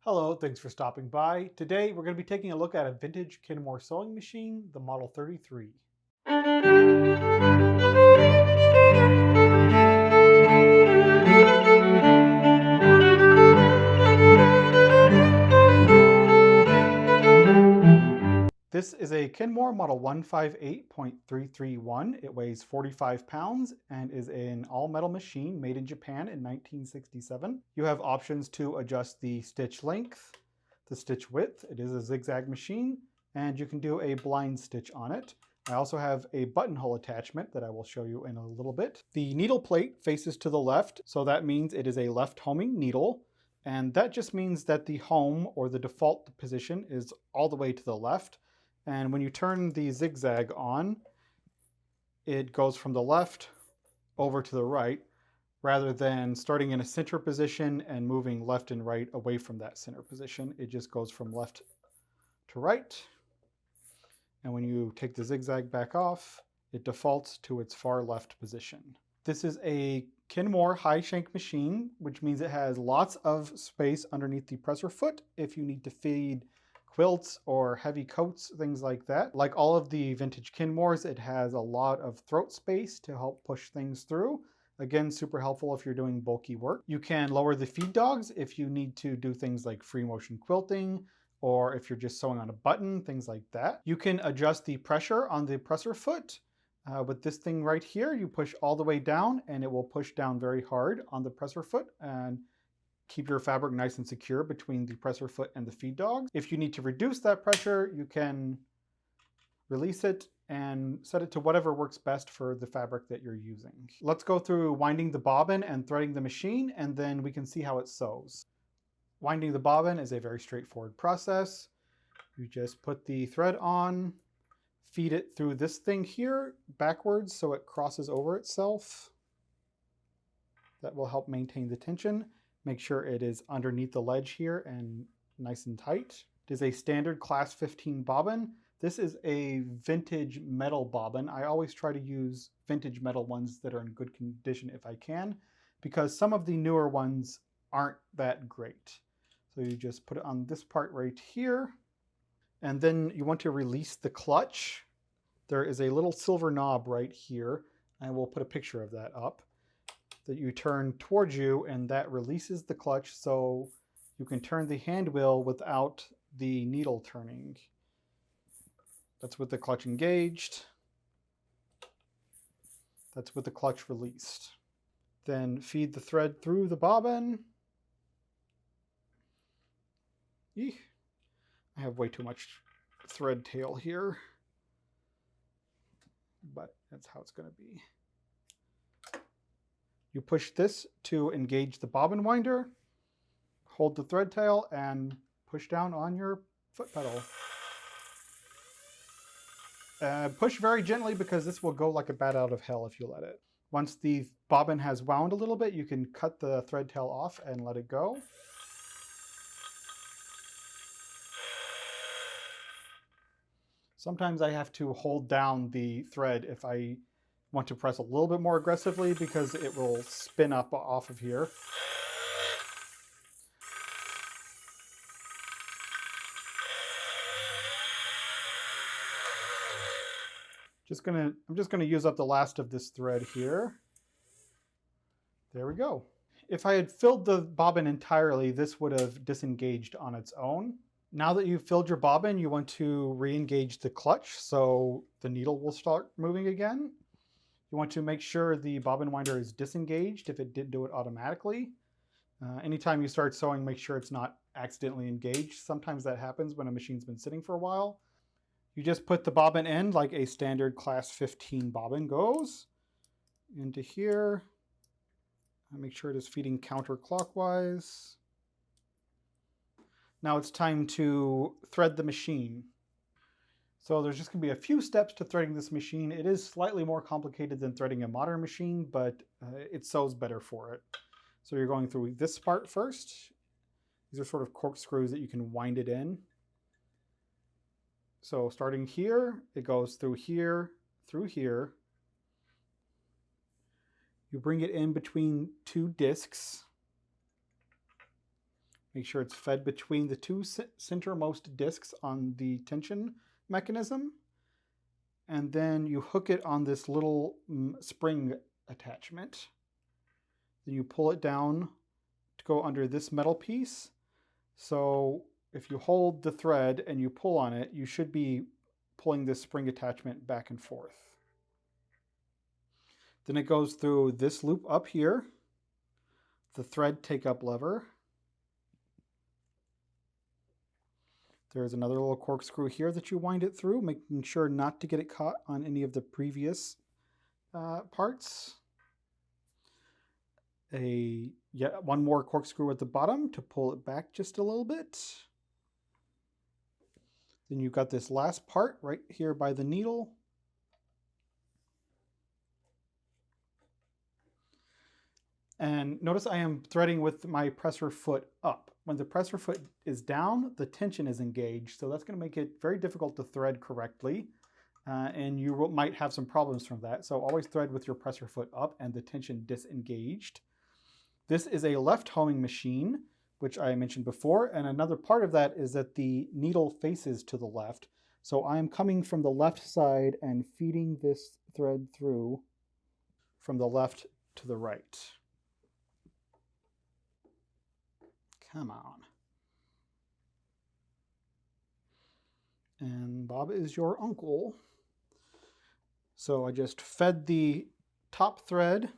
Hello, thanks for stopping by. Today we're going to be taking a look at a vintage Kenmore sewing machine, the Model 33. This is a Kenmore Model 158.331. It weighs 45 pounds and is an all-metal machine made in Japan in 1967. You have options to adjust the stitch length, the stitch width. It is a zigzag machine, and you can do a blind stitch on it. I also have a buttonhole attachment that I will show you in a little bit. The needle plate faces to the left, so that means it is a left homing needle. And that just means that the home or the default position is all the way to the left. And when you turn the zigzag on, it goes from the left over to the right, rather than starting in a center position and moving left and right away from that center position. It just goes from left to right. And when you take the zigzag back off, it defaults to its far left position. This is a Kenmore high shank machine, which means it has lots of space underneath the presser foot if you need to feed quilts or heavy coats, things like that. Like all of the vintage Kenmores, it has a lot of throat space to help push things through. Again, super helpful if you're doing bulky work. You can lower the feed dogs if you need to do things like free motion quilting, or if you're just sewing on a button, things like that. You can adjust the pressure on the presser foot. With this thing right here, you push all the way down and it will push down very hard on the presser foot and keep your fabric nice and secure between the presser foot and the feed dogs. If you need to reduce that pressure, you can release it and set it to whatever works best for the fabric that you're using. Let's go through winding the bobbin and threading the machine, and then we can see how it sews. Winding the bobbin is a very straightforward process. You just put the thread on, feed it through this thing here backwards so it crosses over itself. That will help maintain the tension. Make sure it is underneath the ledge here and nice and tight. It is a standard class 15 bobbin. This is a vintage metal bobbin. I always try to use vintage metal ones that are in good condition if I can, because some of the newer ones aren't that great. So you just put it on this part right here, and then you want to release the clutch. There is a little silver knob right here. I will put a picture of that up, that you turn towards you, and that releases the clutch so you can turn the hand wheel without the needle turning. That's with the clutch engaged. That's with the clutch released. Then feed the thread through the bobbin. Eek. I have way too much thread tail here, but that's how it's going to be. You push this to engage the bobbin winder, hold the thread tail, and push down on your foot pedal. Push very gently because this will go like a bat out of hell if you let it. Once the bobbin has wound a little bit, you can cut the thread tail off and let it go. Sometimes I have to hold down the thread if I want to press a little bit more aggressively because it will spin up off of here. I'm just gonna use up the last of this thread here. There we go. If I had filled the bobbin entirely, this would have disengaged on its own. Now that you've filled your bobbin, you want to re-engage the clutch so the needle will start moving again. You want to make sure the bobbin winder is disengaged if it didn't do it automatically. Anytime you start sewing, make sure it's not accidentally engaged. Sometimes that happens when a machine's been sitting for a while. You just put the bobbin in like a standard class 15 bobbin goes into here. Make sure it is feeding counterclockwise. Now it's time to thread the machine. So there's just going to be a few steps to threading this machine. It is slightly more complicated than threading a modern machine, but it sews better for it. So you're going through this part first. These are sort of corkscrews that you can wind it in. So starting here, it goes through here, through here. You bring it in between two discs. Make sure it's fed between the two centermost discs on the tension mechanism. And then you hook it on this little spring attachment. Then you pull it down to go under this metal piece. So if you hold the thread and you pull on it, you should be pulling this spring attachment back and forth. Then it goes through this loop up here, the thread take-up lever. There's another little corkscrew here that you wind it through, making sure not to get it caught on any of the previous parts. Yet one more corkscrew at the bottom to pull it back just a little bit. Then you've got this last part right here by the needle. And notice I am threading with my presser foot up. When the presser foot is down, the tension is engaged. So that's going to make it very difficult to thread correctly. And you might have some problems from that. So always thread with your presser foot up and the tension disengaged. This is a left homing machine, which I mentioned before. And another part of that is that the needle faces to the left. So I am coming from the left side and feeding this thread through from the left to the right. Come on. And Bob is your uncle. So I just fed the top thread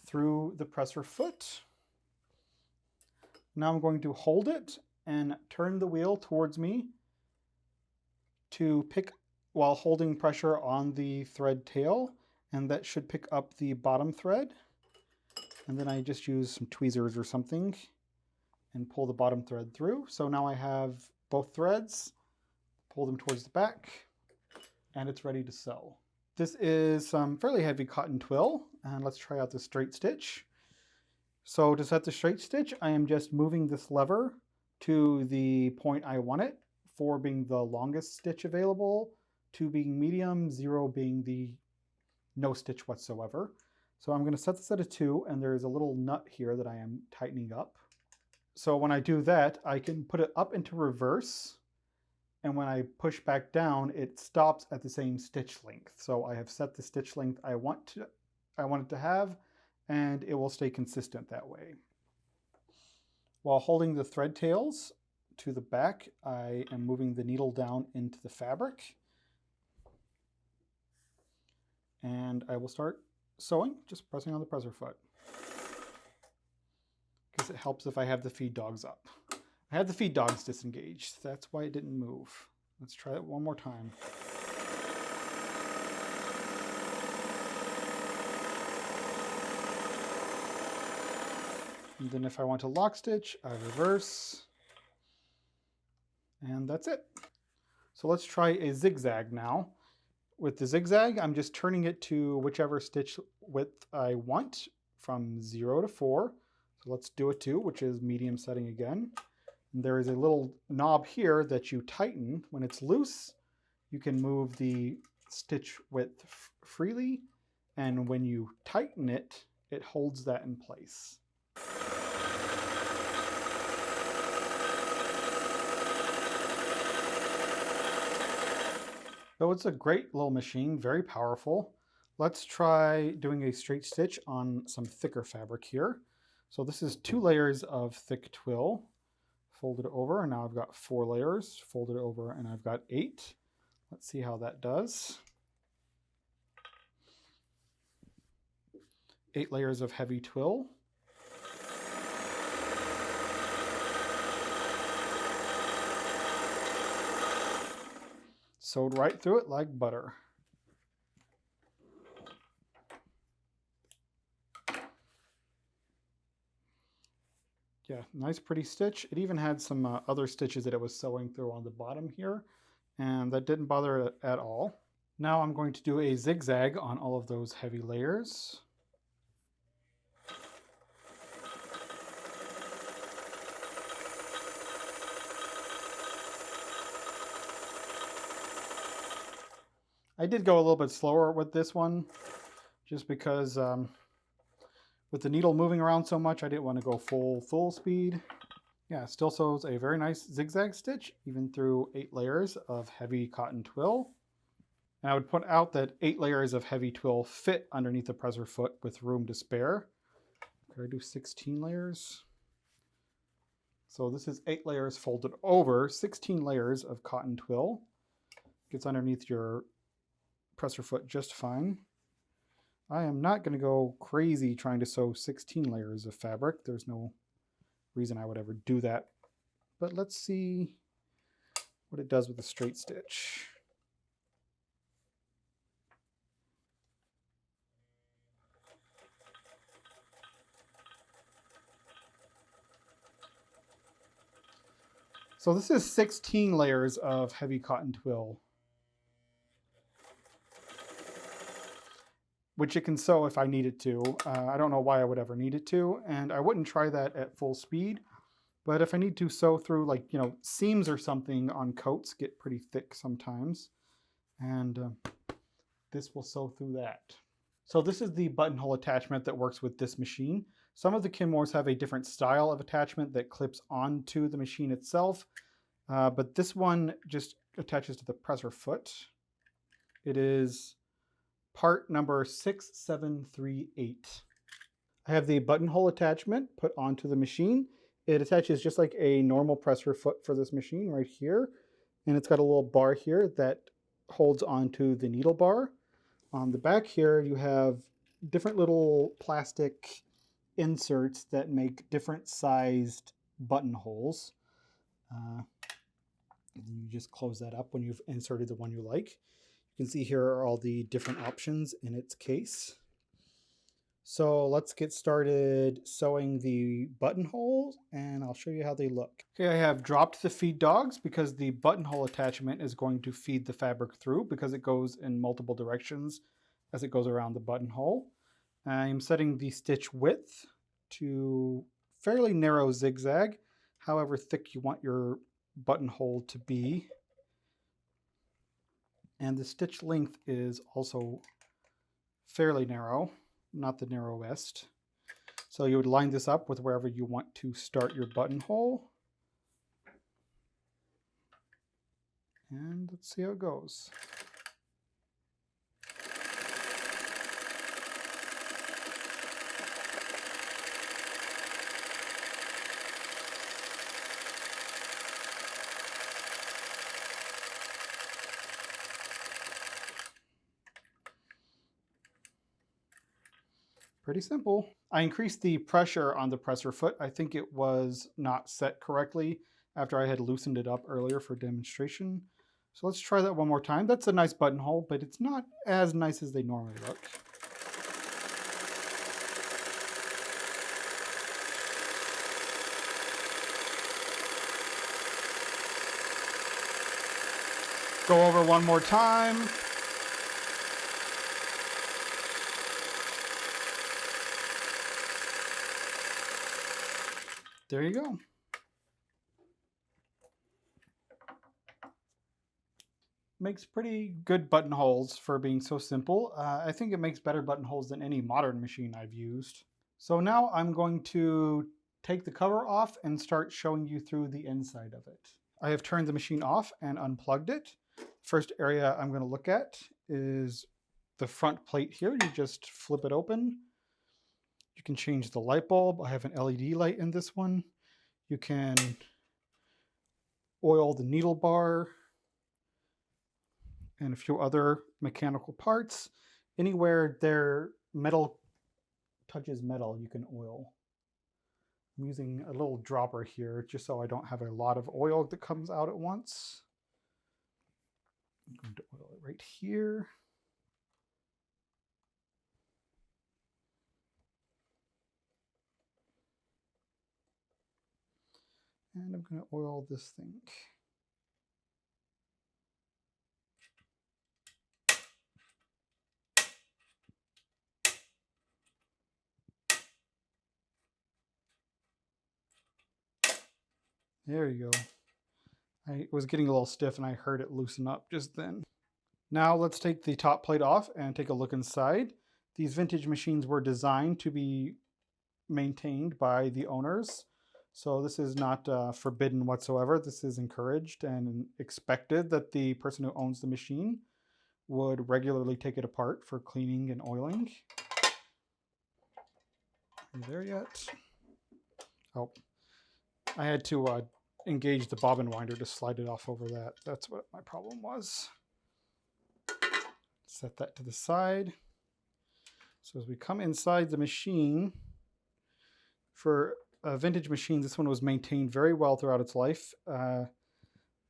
through the presser foot. Now I'm going to hold it and turn the wheel towards me to pick while holding pressure on the thread tail, and that should pick up the bottom thread. And then I just use some tweezers or something and pull the bottom thread through. So now I have both threads, pull them towards the back, and it's ready to sew. This is some fairly heavy cotton twill, and let's try out the straight stitch. So to set the straight stitch, I am just moving this lever to the point I want it, 4 being the longest stitch available, 2 being medium, 0 being the no stitch whatsoever. So I'm going to set this at a 2, and there's a little nut here that I am tightening up. So when I do that, I can put it up into reverse, and when I push back down, it stops at the same stitch length. So I have set the stitch length I want it to have, and it will stay consistent that way. While holding the thread tails to the back, I am moving the needle down into the fabric, and I will start sewing, just pressing on the presser foot, because it helps if I have the feed dogs up. I had the feed dogs disengaged. That's why it didn't move. Let's try it one more time. And then if I want to lock stitch, I reverse. And that's it. So let's try a zigzag now. With the zigzag, I'm just turning it to whichever stitch width I want from 0 to 4. So let's do a 2, which is medium setting again. And there is a little knob here that you tighten. When it's loose, you can move the stitch width freely. And when you tighten it, it holds that in place. So it's a great little machine, very powerful. Let's try doing a straight stitch on some thicker fabric here. So this is 2 layers of thick twill. Fold it over, and now I've got 4 layers. Fold it over, and I've got 8. Let's see how that does. 8 layers of heavy twill. Sewed right through it like butter. Yeah, nice pretty stitch. It even had some other stitches that it was sewing through on the bottom here, and that didn't bother it at all. Now I'm going to do a zigzag on all of those heavy layers. I did go a little bit slower with this one, just because with the needle moving around so much, I didn't want to go full speed. Yeah, still shows a very nice zigzag stitch, even through 8 layers of heavy cotton twill. And I would point out that 8 layers of heavy twill fit underneath the presser foot with room to spare. Could I do 16 layers? So this is 8 layers folded over, 16 layers of cotton twill. Gets underneath your presser foot just fine. I am not going to go crazy trying to sew 16 layers of fabric. There's no reason I would ever do that. But let's see what it does with a straight stitch. So this is 16 layers of heavy cotton twill, which it can sew if I needed to. I don't know why I would ever need it to, and I wouldn't try that at full speed. But if I need to sew through, like, seams or something on coats get pretty thick sometimes, and this will sew through that. So this is the buttonhole attachment that works with this machine. Some of the Kenmores have a different style of attachment that clips onto the machine itself, but this one just attaches to the presser foot. It is part number 6738. I have the buttonhole attachment put onto the machine. It attaches just like a normal presser foot for this machine right here, and it's got a little bar here that holds onto the needle bar. On the back here, you have different little plastic inserts that make different sized buttonholes. You just close that up when you've inserted the one you like. You can see here are all the different options in its case. So let's get started sewing the buttonholes, and I'll show you how they look. Okay, I have dropped the feed dogs because the buttonhole attachment is going to feed the fabric through because it goes in multiple directions as it goes around the buttonhole. I'm setting the stitch width to fairly narrow zigzag, however thick you want your buttonhole to be. And the stitch length is also fairly narrow, not the narrowest. So you would line this up with wherever you want to start your buttonhole. And let's see how it goes. Pretty simple. I increased the pressure on the presser foot. I think it was not set correctly after I had loosened it up earlier for demonstration. So let's try that one more time. That's a nice buttonhole, but it's not as nice as they normally look. Go over one more time. There you go. Makes pretty good buttonholes for being so simple. I think it makes better buttonholes than any modern machine I've used. So now I'm going to take the cover off and start showing you through the inside of it. I have turned the machine off and unplugged it. First area I'm going to look at is the front plate here. You just flip it open. You can change the light bulb. I have an LED light in this one. You can oil the needle bar and a few other mechanical parts. Anywhere their metal touches metal, you can oil. I'm using a little dropper here just so I don't have a lot of oil that comes out at once. I'm going to oil it right here. And I'm going to oil this thing. There you go. I was getting a little stiff and I heard it loosen up just then. Now let's take the top plate off and take a look inside. These vintage machines were designed to be maintained by the owners. So this is not forbidden whatsoever. This is encouraged and expected that the person who owns the machine would regularly take it apart for cleaning and oiling. Are you there yet? Oh, I had to engage the bobbin winder to slide it off over that. That's what my problem was. Set that to the side. So as we come inside the machine, for a vintage machine, this one was maintained very well throughout its life. I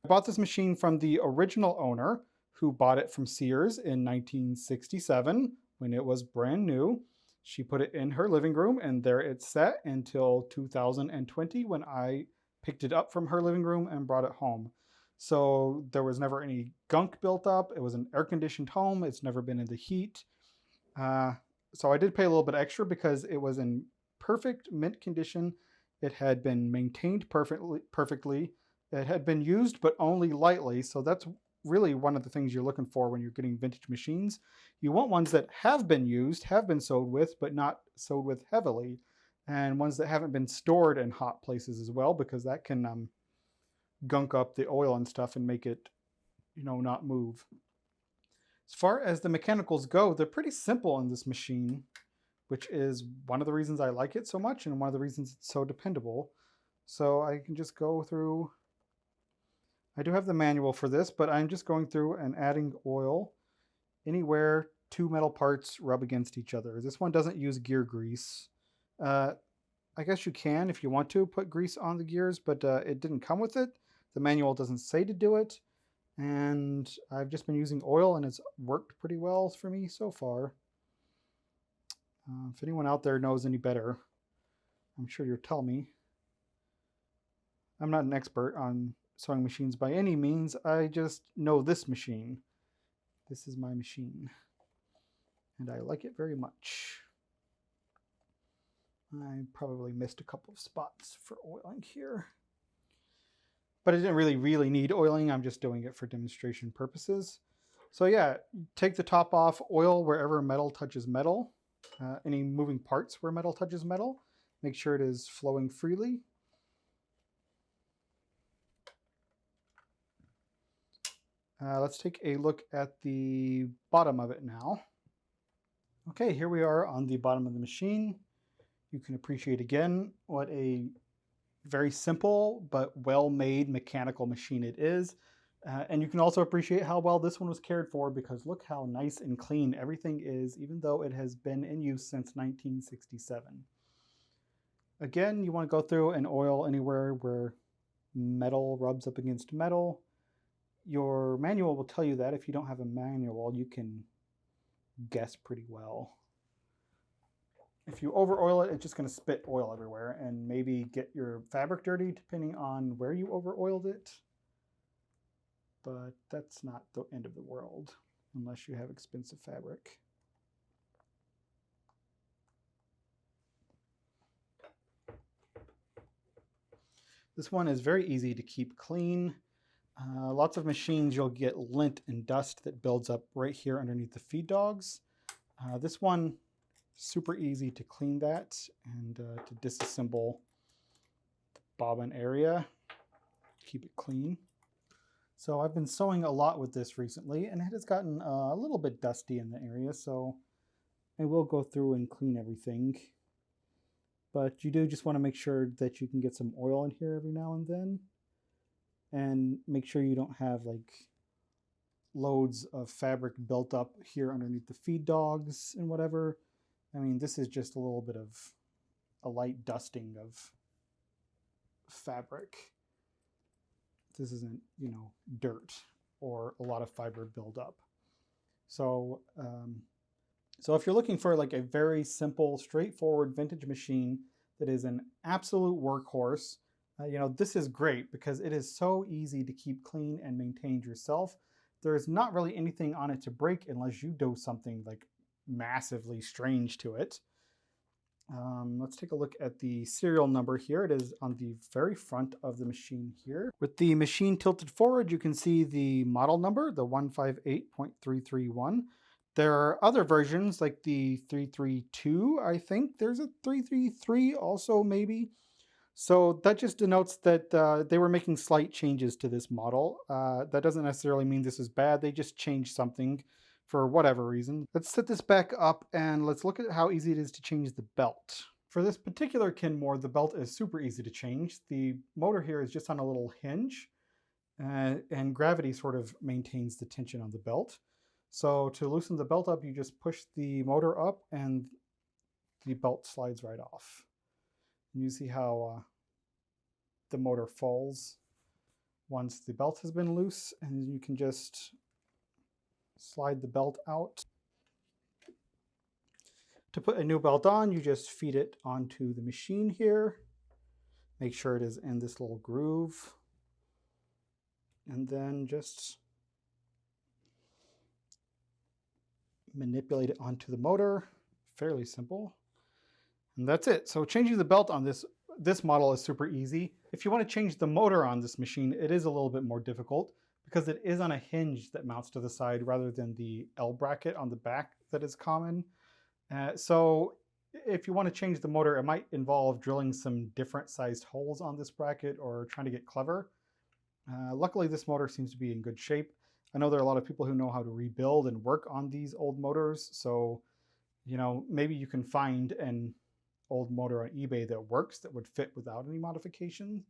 bought this machine from the original owner, who bought it from Sears in 1967 when it was brand new. She put it in her living room, and there it sat until 2020 when I picked it up from her living room and brought it home. So there was never any gunk built up. It was an air-conditioned home. It's never been in the heat. So I did pay a little bit extra because it was in perfect mint condition. It had been maintained perfectly. It had been used, but only lightly. So that's really one of the things you're looking for when you're getting vintage machines. You want ones that have been used, have been sewed with, but not sewed with heavily, and ones that haven't been stored in hot places as well, because that can gunk up the oil and stuff and make it, not move. As far as the mechanicals go, they're pretty simple in this machine, which is one of the reasons I like it so much and one of the reasons it's so dependable. So I can just go through. I do have the manual for this, but I'm just going through and adding oil anywhere two metal parts rub against each other. This one doesn't use gear grease. I guess you can, if you want to, put grease on the gears, but it didn't come with it. The manual doesn't say to do it. And I've just been using oil, and it's worked pretty well for me so far. If anyone out there knows any better, I'm sure you'll tell me. I'm not an expert on sewing machines by any means. I just know this machine. This is my machine, and I like it very much. I probably missed a couple of spots for oiling here, but I didn't really need oiling. I'm just doing it for demonstration purposes. So yeah, take the top off, oil wherever metal touches metal, any moving parts where metal touches metal. Make sure it is flowing freely. Let's take a look at the bottom of it now. Okay, here we are on the bottom of the machine. You can appreciate again what a very simple but well-made mechanical machine it is. And you can also appreciate how well this one was cared for, because look how nice and clean everything is, even though it has been in use since 1967. Again, you want to go through and oil anywhere where metal rubs up against metal. Your manual will tell you that. If you don't have a manual, you can guess pretty well. If you over oil it, it's just going to spit oil everywhere and maybe get your fabric dirty depending on where you over oiled it. But that's not the end of the world unless you have expensive fabric. This one is very easy to keep clean. Lots of machines you'll get lint and dust that builds up right here underneath the feed dogs. This one, super easy to clean that and to disassemble the bobbin area, keep it clean. So I've been sewing a lot with this recently, and it has gotten a little bit dusty in the area, so I will go through and clean everything. But you do just want to make sure that you can get some oil in here every now and then. And make sure you don't have like loads of fabric built up here underneath the feed dogs and whatever. I mean, this is just a little bit of a light dusting of fabric. This isn't, dirt or a lot of fiber buildup. So, so if you're looking for like a very simple, straightforward vintage machine that is an absolute workhorse, this is great because it is so easy to keep clean and maintained yourself. There's not really anything on it to break unless you do something like massively strange to it. Let's take a look at the serial number here. It is on the very front of the machine here. With the machine tilted forward, you can see the model number, the 158.331. There are other versions like the 332, I think. There's a 333 also maybe. So that just denotes that they were making slight changes to this model. That doesn't necessarily mean this is bad. They just changed something for whatever reason. Let's set this back up and let's look at how easy it is to change the belt. For this particular Kenmore, the belt is super easy to change. The motor here is just on a little hinge, and gravity sort of maintains the tension on the belt. So to loosen the belt up, you just push the motor up and the belt slides right off. And you see how the motor falls once the belt has been loose, and you can just slide the belt out. To put a new belt on, you just feed it onto the machine here. Make sure it is in this little groove. And then just manipulate it onto the motor. Fairly simple. And that's it. So changing the belt on this model is super easy. If you want to change the motor on this machine, it is a little bit more difficult because it is on a hinge that mounts to the side rather than the L bracket on the back that is common. So if you want to change the motor, it might involve drilling some different sized holes on this bracket or trying to get clever. Luckily, this motor seems to be in good shape. I know there are a lot of people who know how to rebuild and work on these old motors. So, maybe you can find an old motor on eBay that works that would fit without any modification.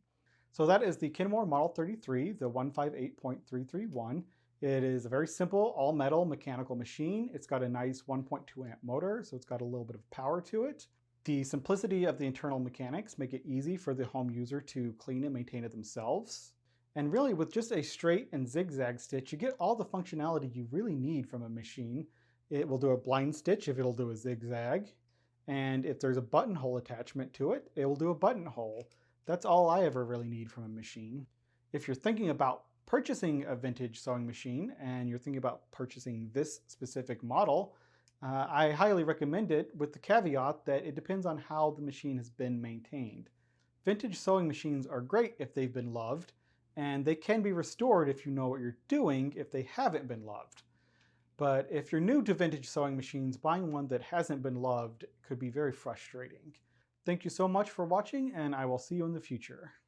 So that is the Kenmore Model 33, the 158.331. It is a very simple all metal mechanical machine. It's got a nice 1.2 amp motor, so it's got a little bit of power to it. The simplicity of the internal mechanics make it easy for the home user to clean and maintain it themselves. And really, with just a straight and zigzag stitch, you get all the functionality you really need from a machine. It will do a blind stitch if it'll do a zigzag. And if there's a buttonhole attachment to it, it will do a buttonhole. That's all I ever really need from a machine. If you're thinking about purchasing a vintage sewing machine and you're thinking about purchasing this specific model, I highly recommend it with the caveat that it depends on how the machine has been maintained. Vintage sewing machines are great if they've been loved, and they can be restored if you know what you're doing if they haven't been loved. But if you're new to vintage sewing machines, buying one that hasn't been loved could be very frustrating. Thank you so much for watching, and I will see you in the future.